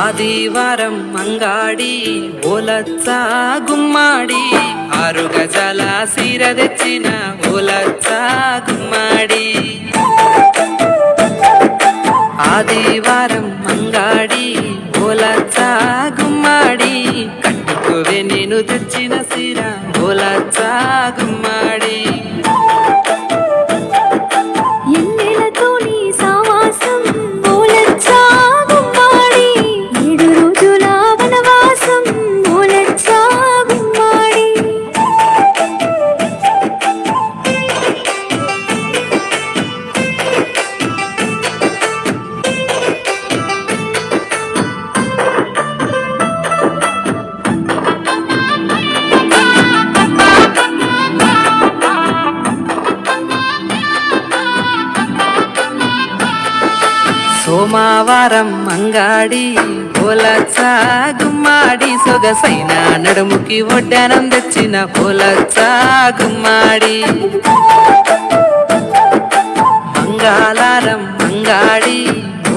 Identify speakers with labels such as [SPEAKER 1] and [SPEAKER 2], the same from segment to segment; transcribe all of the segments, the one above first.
[SPEAKER 1] ఆదివారం మంగాడి ఓలచ్చ గుమ్మాడి 6 గజాల సీర తెచ్చిన ఓలచ్చ గుమ్మాడి. ఆదివారం మంగాడి ఓలచ్చ గుమ్మాడి కట్టుకోవే నేను తెచ్చిన సీర ఓలచ్చ గుమ్మాడి. సోమవారం మంగాడి ఓలచ్చ గుమ్మాడి సొగసైన నడుముకి ఒడ్డానం తెచ్చిన ఓలచ్చ గుమ్మాడి. మంగళవారం మంగాడి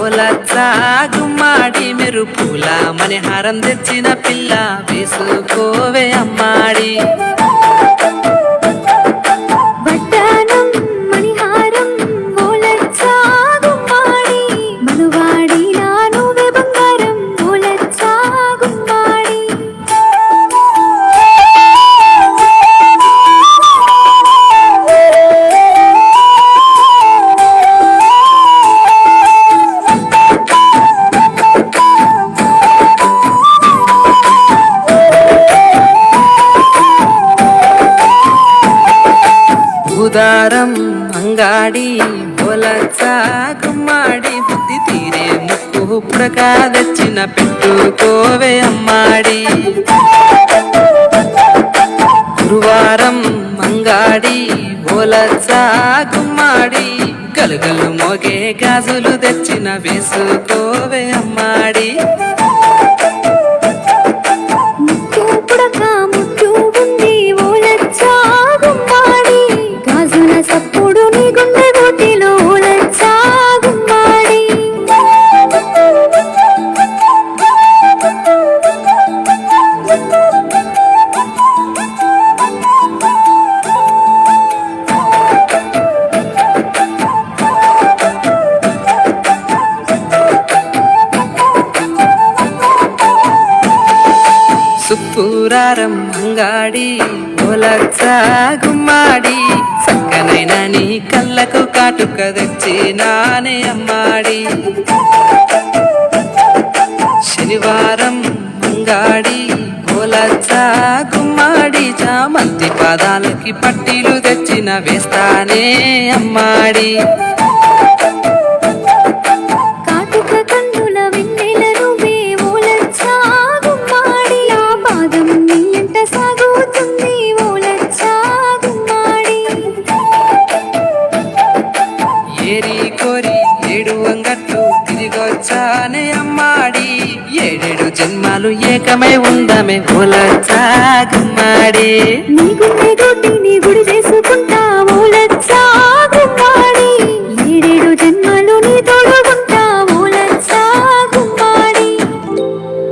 [SPEAKER 1] ఓలచ్చ గుమ్మాడి మెరుపుల మణిహారం తెచ్చిన పిల్ల వేసుకోవే అమ్మాడి. బుధవారం మంగాడి ఓలచ్చ గుమ్మాడి బుద్ధి తీరే ముక్కు పుడక తెచ్చిన పెట్టుకోవే అమ్మాడి. గురువారం మంగాడి ఓలచ్చ గుమ్మాడి గలుగలు మోగే గాజులు తెచ్చిన వేసుకోవే అమ్మాడి. శుక్రవారం మంగాడి ఓలచ్చ గుమ్మాడి చక్కనైన నీ కళ్ళకు కాటుక తెచ్చినానే అమ్మాడి. శనివారం మంగాడి ఓలచ్చ గుమ్మాడి చామంతి పాదాలకి పట్టీలు తెచ్చిన వేస్తానే అమ్మాడి. ఏరి కోరి 7 అంగట్లు తిరిగొచ్చానే అమ్మాడి. 7 జన్మాలు ఏకమై ఉందమే ఓలచ్చ గుమ్మాడి.
[SPEAKER 2] నీ గుండె గుడి చేసు